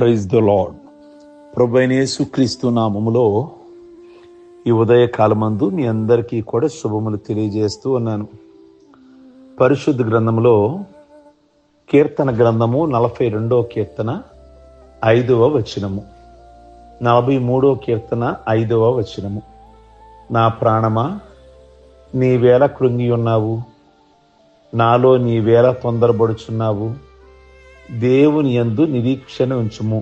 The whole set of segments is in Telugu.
Praise the lord. ప్రభువైన యేసుక్రీస్తు నామములో ఈ ఉదయ కాలమందు మీ అందరికీ కూడా శుభములు తెలియజేస్తూ ఉన్నాను. పరిశుద్ధ గ్రంథములో కీర్తన గ్రంథము 42వ కీర్తన 5వ వచనము, 43వ కీర్తన 5వ వచనము. నా ప్రాణమా, నీవేళ కృంగి ఉన్నావు, నాలో నీవేళ తొందరపడుచున్నావు, దేవుని యందు నిరీక్షణ ఉంచుము.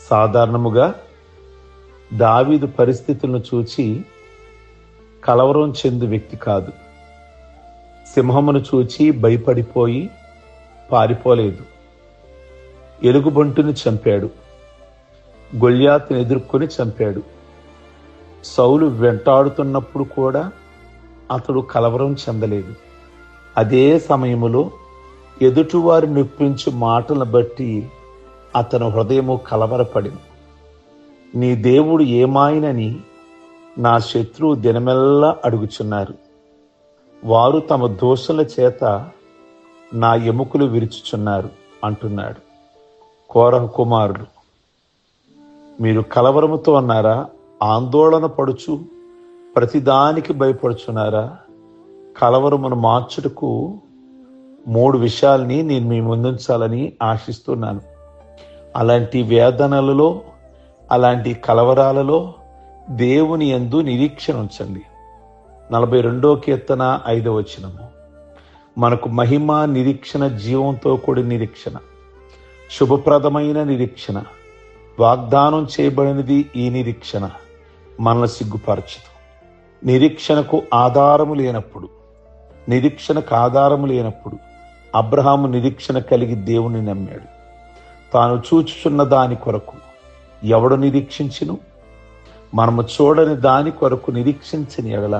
సాధారణముగా దావీదు పరిస్థితులను చూచి కలవరం చెందు వ్యక్తి కాదు. సింహమును చూచి భయపడిపోయి పారిపోలేదు. ఎలుగుబంటుని చంపాడు, గొల్యాతుని ఎదుర్కొని చంపాడు. సౌలు వెంటాడుతున్నప్పుడు కూడా అతడు కలవరం చెందలేదు. అదే సమయములో ఎదుటివారి నొప్పించు మాటలను బట్టి అతని హృదయము కలవరపడింది. నీ దేవుడు ఏమాయనని నా శత్రువు దినమెల్లా అడుగుచున్నారు. వారు తమ దోషుల చేత నా ఎముకలు విరుచుచున్నారు అంటున్నాడు. కోరహు కుమారుడు, మీరు కలవరముతో అన్నారా? ఆందోళన పడుచు ప్రతిదానికి భయపడుచున్నారా? కలవరమును మార్చుటకు 3 విషయాల్ని నేను మీ ముందుంచాలని ఆశిస్తున్నాను. అలాంటి వేదనలలో, అలాంటి కలవరాలలో దేవుని యందు నిరీక్షణ ఉంచండి. 42వ కీర్తన 5వ వచనము. మనకు మహిమ నిరీక్షణ, జీవంతో కూడిన నిరీక్షణ, శుభప్రదమైన నిరీక్షణ, వాగ్దానం చేయబడినది. ఈ నిరీక్షణ మనల్ని సిగ్గుపరచదు. నిరీక్షణకు ఆధారము లేనప్పుడు అబ్రహాము నిరీక్షణ కలిగి దేవుని నమ్మాడు. తాను చూచుచున్న దాని కొరకు ఎవడు నిరీక్షించును? మనము చూడని దాని కొరకు నిరీక్షించని ఎడల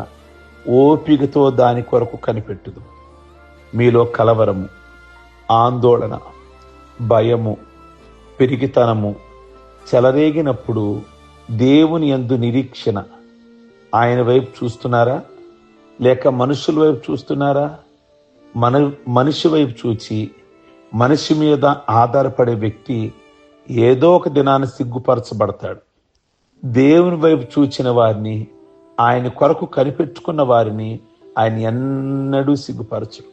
ఓపికతో దాని కొరకు కనిపెట్టుదు. మీలో కలవరము, ఆందోళన, భయము, పిరికితనము చెలరేగినప్పుడు దేవుని యందు నిరీక్షణ. ఆయన వైపు చూస్తున్నారా, లేక మనుషుల వైపు చూస్తున్నారా? మనిషి వైపు చూచి మనిషి మీద ఆధారపడే వ్యక్తి ఏదో ఒక దినాన్ని సిగ్గుపరచబడతాడు. దేవుని వైపు చూచిన వారిని, ఆయన కొరకు కనిపెట్టుకున్న వారిని ఆయన ఎన్నడూ సిగ్గుపరచడు.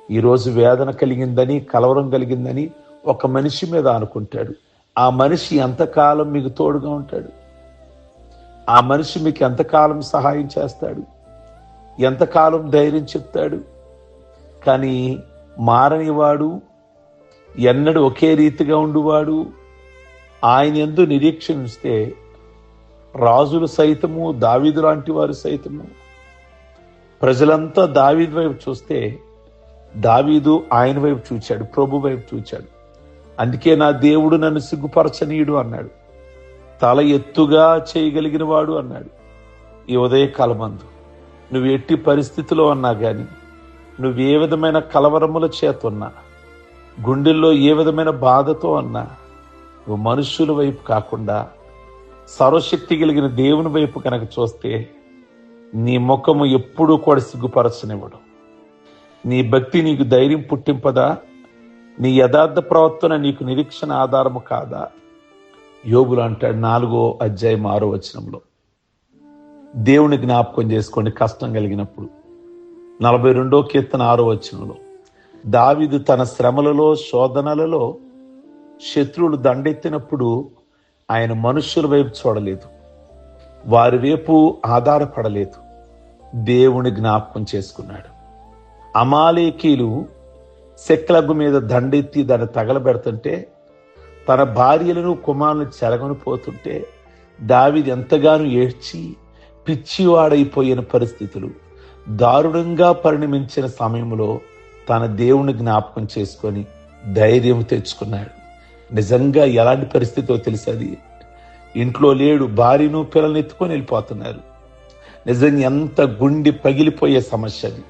ఈరోజు వేదన కలిగిందని, కలవరం కలిగిందని ఒక మనిషి మీద అనుకుంటాడు. ఆ మనిషి ఎంతకాలం మీకు తోడుగా ఉంటాడు? ఆ మనిషి మీకు ఎంతకాలం సహాయం చేస్తాడు? ఎంతకాలం ధైర్యం చెప్తాడు? కానీ మారనివాడు, ఎన్నడూ ఒకే రీతిగా ఉండువాడు ఆయన యందు నిరీక్షణ ఉంచితే, రాజులు సైతము, దావీదు లాంటి వారు సైతము, ప్రజలంతా దావీదు వైపు చూస్తే దావీదు ఆయన వైపు చూచాడు, ప్రభు వైపు చూచాడు. అందుకే నా దేవుడు నన్ను సిగ్గుపరచనీయుడు అన్నాడు. తల ఎత్తుగా చేయగలిగిన వాడు అన్నాడు. ఈ ఉదయకాలమందు నువ్వు ఎట్టి పరిస్థితిలో అన్నా కానీ, నువ్వు ఏ విధమైన కలవరముల చేతున్నా, గుండెల్లో ఏ విధమైన బాధతో అన్నా, నువ్వు మనుషుల వైపు కాకుండా సర్వశక్తి కలిగిన దేవుని వైపు కనుక చూస్తే నీ ముఖము ఎప్పుడూ కూడా సిగ్గుపరచనివ్వడు. నీ భక్తి నీకు ధైర్యం పుట్టింపదా? నీ యథార్థ ప్రవర్తన నీకు నిరీక్షణ ఆధారము కాదా? యోబులు అంటాడు 4వ అధ్యాయం 6వ వచనంలో, దేవుని జ్ఞాపకం చేసుకోండి కష్టం కలిగినప్పుడు. 42వ కీర్తన 6వ వచనంలో, దావీదు తన శ్రమలలో, శోధనలలో శత్రువులు దండెత్తినప్పుడు ఆయన మనుషుల వైపు చూడలేదు, వారి వైపు ఆధారపడలేదు, దేవుని జ్ఞాపకం చేసుకున్నాడు. అమాలేకీలు సిక్లగు మీద దండెత్తి దాన్ని తగలబెడుతుంటే, తన భార్యలను కుమారులను చెరగని పోతుంటే దావీదు ఎంతగానో ఏడ్చి పిచ్చివాడైపోయిన పరిస్థితులు, దారుణంగా పరిణమించిన సమయంలో తన దేవుని జ్ఞాపకం చేసుకొని ధైర్యం తెచ్చుకున్నాడు. నిజంగా ఎలాంటి పరిస్థితో తెలుసది? ఇంట్లో లేడు, భార్యను పిల్లల్ని ఎత్తుకొని వెళ్ళిపోతున్నారు. నిజంగా ఎంత గుండె పగిలిపోయే సమస్య అది.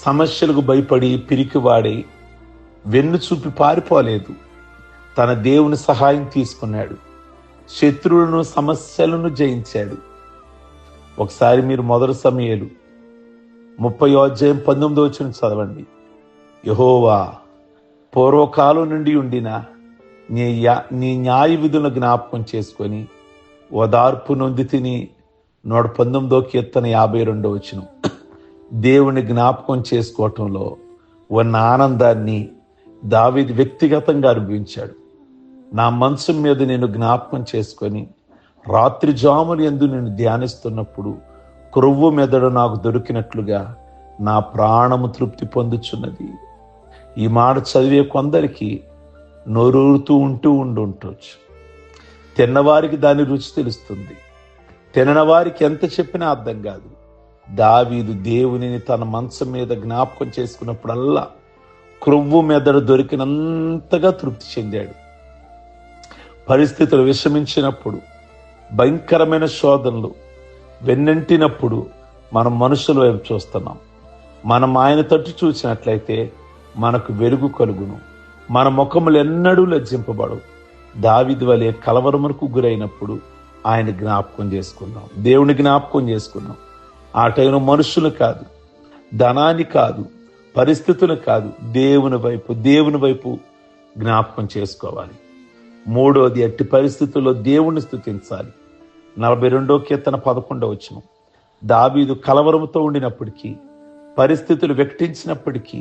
సమస్యలకు భయపడి పిరికివాడి వెన్ను చూపి పారిపోలేదు, తన దేవుని సహాయం తీసుకున్నాడు. శత్రువులను, సమస్యలను జయించాడు. ఒకసారి మీరు మొదటి సమూయేలు 30వ అధ్యాయం 19వ వచనం చదవండి. యెహోవా పూర్వకాలం నుండి ఉండిన నీ న్యాయ విధులను జ్ఞాపకం చేసుకొని ఓదార్పు నొంది తిని 119 కీర్తన 52 వచనం. దేవుని జ్ఞాపకం చేసుకోవటంలో ఉన్న ఆనందాన్ని దావీదు వ్యక్తిగతంగా అనుభవించాడు. నా మంచం మీద నేను జ్ఞాపకం చేసుకొని రాత్రి జాములు యందు నేను ధ్యానిస్తున్నప్పుడు క్రొవ్వు మెదడు నాకు దొరికినట్లుగా నా ప్రాణము తృప్తి పొందుచున్నది. ఈ మాట చదివే కొందరికి నోరూరుతూ ఉండొచ్చు. తిన్నవారికి దాని రుచి తెలుస్తుంది, తినని వారికి ఎంత చెప్పినా అర్థం కాదు. దావీదు దేవునిని తన మంచం మీద జ్ఞాపకం చేసుకున్నప్పుడల్లా క్రొవ్వు మెదడు దొరికినంతగా తృప్తి చెందాడు. పరిస్థితులు విషమించినప్పుడు, భయంకరమైన శోధనలు వెన్నంటినప్పుడు మనం మనుషుల వైపు చూస్తున్నాం. మనం ఆయన తట్టు చూసినట్లయితే మనకు వెలుగు కలుగును, మన ముఖములు ఎన్నడూ లజ్జింపబడవు. దావీదు వలె కలవరమునకు గురైనప్పుడు ఆయన జ్ఞాపకం చేసుకున్నాం, దేవుని జ్ఞాపకం చేసుకున్నాం. ఆ టైంలో మనుషులు కాదు, ధనాన్ని కాదు, పరిస్థితులు కాదు, దేవుని వైపు జ్ఞాపకం చేసుకోవాలి. మూడోది, అట్టి పరిస్థితుల్లో దేవుణ్ణి స్తుతించాలి. 42 కీర్తన 11 వచనం. దావీదు కలవరంతో ఉండినప్పటికీ, పరిస్థితులు వ్యక్తించినప్పటికీ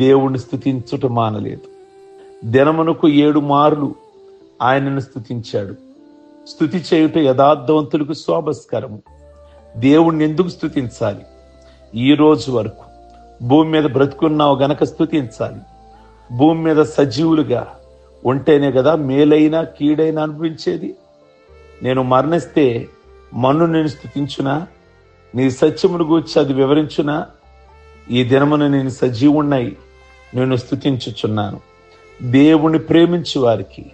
దేవుణ్ణి స్తుతించుట మానలేదు. దినమునకు 7 మార్లు ఆయనను స్తుతించాడు. స్తుతి చేయుట యథార్థవంతులకు శోభస్కరము. దేవుణ్ణి ఎందుకు స్తుతించాలి? ఈ రోజు వరకు భూమి మీద బ్రతుకున్నావు గనక స్తుతించాలి. భూమి మీద సజీవులుగా ఉంటేనే కదా మేలైనా కీడైనా అనిపించేది. నేను మరణిస్తే మన్ను నేను స్తుతించునా? నీ సత్యమును గూర్చి అది వివరించునా? ఈ దినమున నేను సజీవుణ్ణై నేను స్తుతించుచున్నాను. దేవుణ్ణి ప్రేమించు వారికి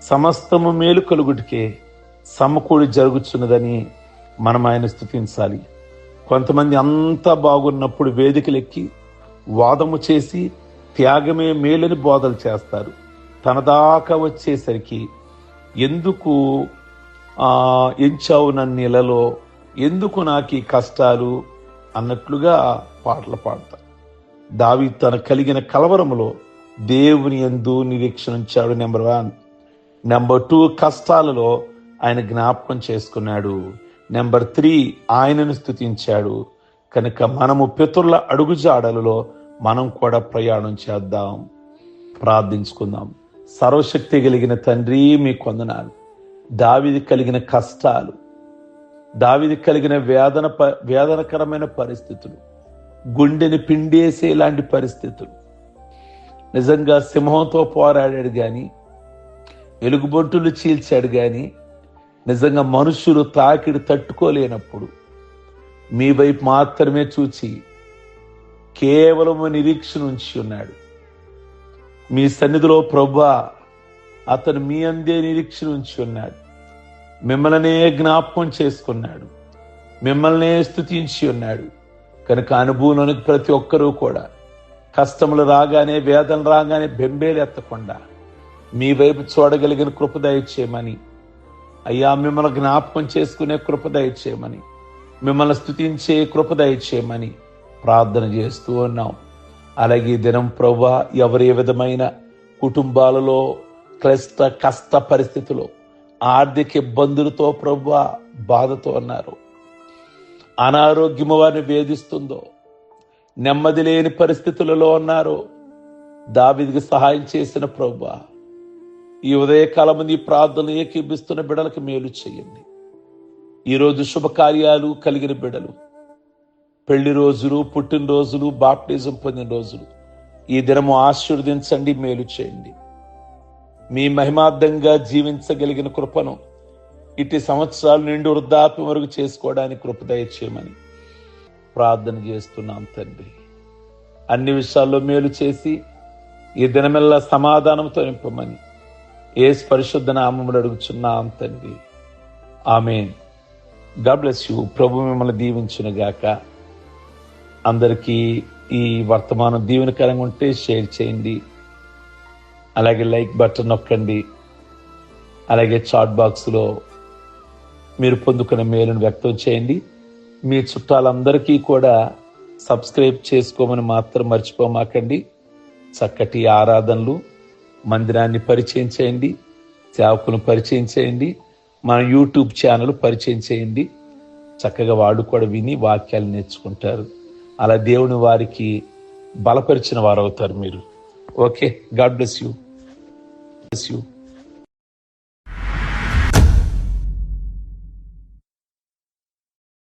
సమస్తము మేలు కలుగుటికే సమకూడి జరుగుచున్నదని మనం ఆయన స్తుతించాలి. కొంతమంది అంతా బాగున్నప్పుడు వేదికలెక్కి వాదము చేసి త్యాగమే మేలని బోధలు చేస్తారు. తన దాకా వచ్చేసరికి ఎందుకు ఎంచావు నన్ను ఇళ్లలో, ఎందుకు నాకు ఈ కష్టాలు అన్నట్లుగా పాటలు పాడతారు. దావీదు తన కలిగిన కలవరములో దేవుని యందు నిరీక్షణ ఉంచాడు. నెంబర్ 1. నెంబర్ 2, కష్టాలలో ఆయన జ్ఞాపకం చేసుకున్నాడు. నెంబర్ 3, ఆయనను స్తుతించాడు. కనుక మనము పితరుల అడుగుజాడలలో మనం కూడా ప్రయాణం చేద్దాం. ప్రార్థించుకుందాం. సర్వశక్తి కలిగిన తండ్రి, మీకు వందనాలు. దావీదు కలిగిన కష్టాలు, దావీదు కలిగిన వేదనకరమైన పరిస్థితులు, గుండెని పిండేసే లాంటి పరిస్థితులు, నిజంగా సింహంతో పోరాడాడు గాని, ఎలుగుబొట్టులు చీల్చాడు గాని, నిజంగా మనుషులు తాకిడి తట్టుకోలేనప్పుడు మీ వైపు మాత్రమే చూచి కేవలము నిరీక్షణ ఉంచి ఉన్నాడు. మీ సన్నిధిలో ప్రభువా, అతను మీ అందే నిరీక్షణ ఉంచి ఉన్నాడు. మిమ్మల్నే జ్ఞాపకం చేసుకున్నాడు, మిమ్మల్నే స్తుతించి ఉన్నాడు. కనుక అనుభవంలోనికి ప్రతి ఒక్కరూ కూడా కష్టములు రాగానే, వేదన రాగానే బెంబేలెత్తకుండా మీ వైపు చూడగలిగిన కృప దయచేయమని, అయ్యా మిమ్మల్ని జ్ఞాపకం చేసుకునే కృప దయచేయమని, మిమ్మల్ని స్తుతించే కృప దయచేయమని ప్రార్థన చేస్తూ ఉన్నాం. అలాగే ఈ దినం ప్రభువా, ఎవరి విధమైన కుటుంబాలలో కష్ట పరిస్థితుల్లో, ఆర్థిక ఇబ్బందులతో ప్రభువా బాధతో ఉన్నారు, అనారోగ్యము వారిని వేధిస్తుందో, నెమ్మది లేని పరిస్థితులలో ఉన్నారో, దావీదుకు సహాయం చేసిన ప్రభువా, ఈ ఉదయకాలం నీ ప్రార్థనలు ఏకీభిస్తున్న బిడ్డలకు మేలు చేయండి. ఈరోజు శుభకార్యాలు కలిగిన బిడ్డలు, పెళ్లి రోజులు, పుట్టినరోజులు, బాప్టిజం పొందిన రోజులు, ఈ దినము ఆశీర్వదించండి, మేలు చేయండి. మీ మహిమార్థంగా జీవించగలిగిన కృపను ఇటు సంవత్సరాలు నిండు వృద్ధాప్యం వరకు చేసుకోవడానికి కృప దయచేయమని ప్రార్థన చేస్తున్నాం తండ్రి. అన్ని విషయాల్లో మేలు చేసి ఈ దినమెల్లా సమాధానంతో నింపమని యేసు పరిశుద్ధ నామములో అడుగుచున్నాం తండ్రి. ఆమేన్. God bless you. ప్రభు మిమ్మల్ని దీవించును గాక. అందరికీ ఈ వర్తమానం దీవెనకరంగా ఉంటే షేర్ చేయండి, అలాగే లైక్ బటన్ నొక్కండి, అలాగే చాట్ బాక్స్లో మీరు పొందుకున్న మేలును వ్యక్తం చేయండి. మీ చుట్టాలందరికీ కూడా సబ్స్క్రైబ్ చేసుకోమని మాత్రం మర్చిపోమాకండి. చక్కటి ఆరాధనలు, మందిరాన్ని పరిచయం చేయండి, సేవకులను పరిచయం చేయండి, మన యూట్యూబ్ ఛానల్ పరిచయం చేయండి. చక్కగా వాళ్ళు కూడా విని వాక్యాలు నేర్చుకుంటారు. అలా దేవుని వారికి బలపరిచిన వారు అవుతారు మీరు. Okay, God bless you.